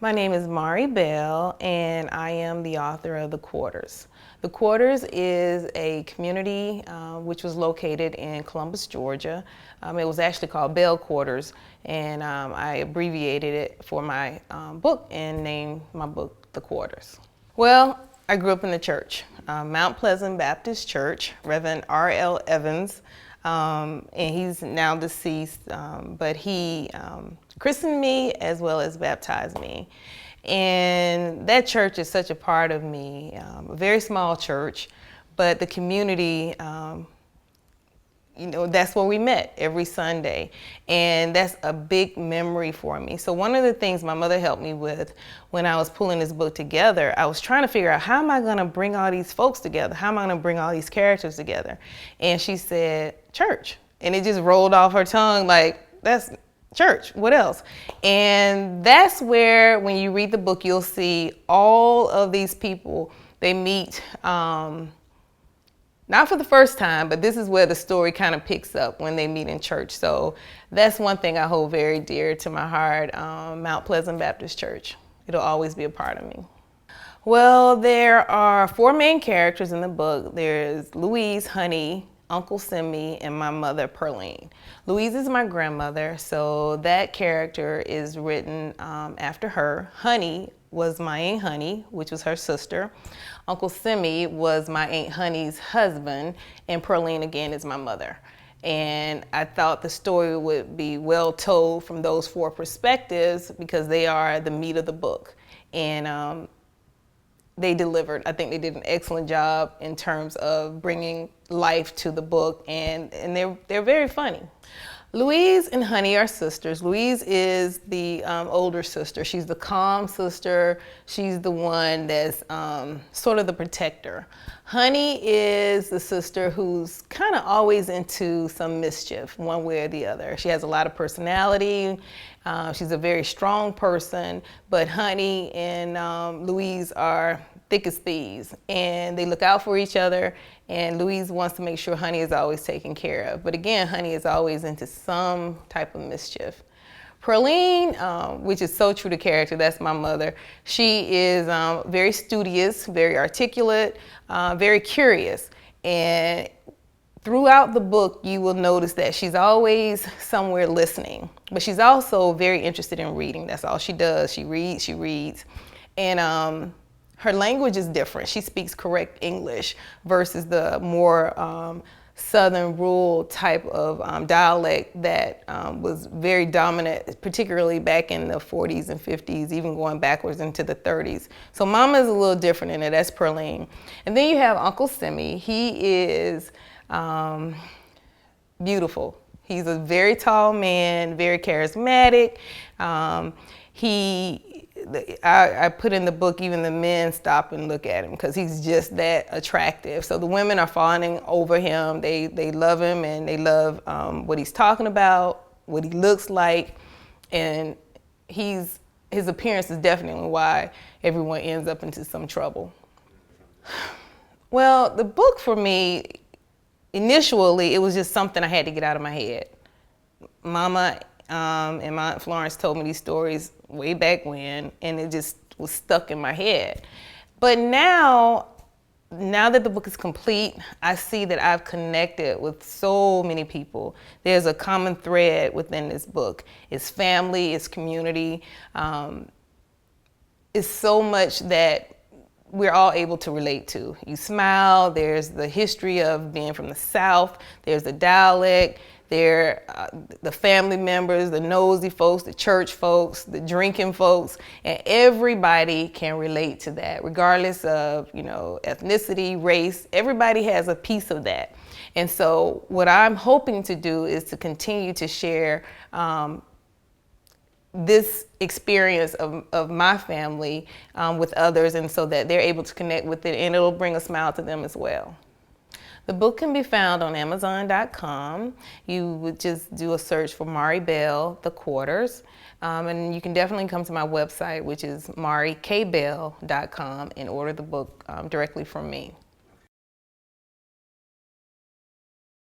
My name is Mari Bell, and I am the author of The Quarters. The Quarters is a community which was located in Columbus, Georgia. It was actually called Bell Quarters, and I abbreviated it for my book and named my book The Quarters. Well, I grew up in the church, Mount Pleasant Baptist Church, Reverend R.L. Evans, and he's now deceased, but he christened me as well as baptized me. And that church is such a part of me, a very small church, but the community, that's where we met every Sunday. And that's a big memory for me. So one of the things my mother helped me with when I was pulling this book together, I was trying to figure out, how am I gonna bring all these folks together? How am I gonna bring all these characters together? And she said, church. And it just rolled off her tongue like, that's church, what else? And that's where, when you read the book, you'll see all of these people, they meet, not for the first time, but this is where the story kind of picks up, when they meet in church. So that's one thing I hold very dear to my heart, Mount Pleasant Baptist Church. It'll always be a part of me. Well, there are 4 main characters in the book. There's Louise, Honey, Uncle Simi, and my mother, Pearline. Louise is my grandmother, so that character is written after her. Honey was my Aunt Honey, which was her sister. Uncle Simi was my Aunt Honey's husband, and Pearline, again, is my mother. And I thought the story would be well told from those 4 perspectives, because they are the meat of the book. And they delivered. I think they did an excellent job in terms of bringing life to the book, and they're very funny. Louise and Honey are sisters. Louise is the older sister. She's the calm sister. She's the one that's sort of the protector. Honey is the sister who's kind of always into some mischief, one way or the other. She has a lot of personality. She's a very strong person, but Honey and Louise are thick as thieves, and they look out for each other, and Louise wants to make sure Honey is always taken care of. But again, Honey is always into some type of mischief. Pearline, which is so true to character, that's my mother. She is very studious, very articulate, very curious. And throughout the book, you will notice that she's always somewhere listening, but she's also very interested in reading. That's all she does. She reads. And her language is different. She speaks correct English versus the more southern rural type of dialect that was very dominant, particularly back in the 40s and 50s, even going backwards into the 30s. So Mama is a little different in it. That's Pearline. And then you have Uncle Simi. He is beautiful. He's a very tall man, very charismatic. I put in the book, even the men stop and look at him because he's just that attractive. So the women are fawning over him. They love him, and they love what he's talking about, what he looks like, and his appearance is definitely why everyone ends up into some trouble. Well, the book for me, initially, it was just something I had to get out of my head. Mama and my Aunt Florence told me these stories way back when, and it just was stuck in my head. But now that the book is complete, I see that I've connected with so many people. There's a common thread within this book. It's family, it's community. It's so much that we're all able to relate to. You smile, there's the history of being from the South, there's the dialect, there the family members, the nosy folks, the church folks, the drinking folks, and everybody can relate to that, regardless of, ethnicity, race. Everybody has a piece of that. And so what I'm hoping to do is to continue to share this experience of my family with others, and so that they're able to connect with it, and it'll bring a smile to them as well. The book can be found on Amazon.com. You would just do a search for Mari Bell, The Quarters. And you can definitely come to my website, which is marikbell.com, and order the book directly from me.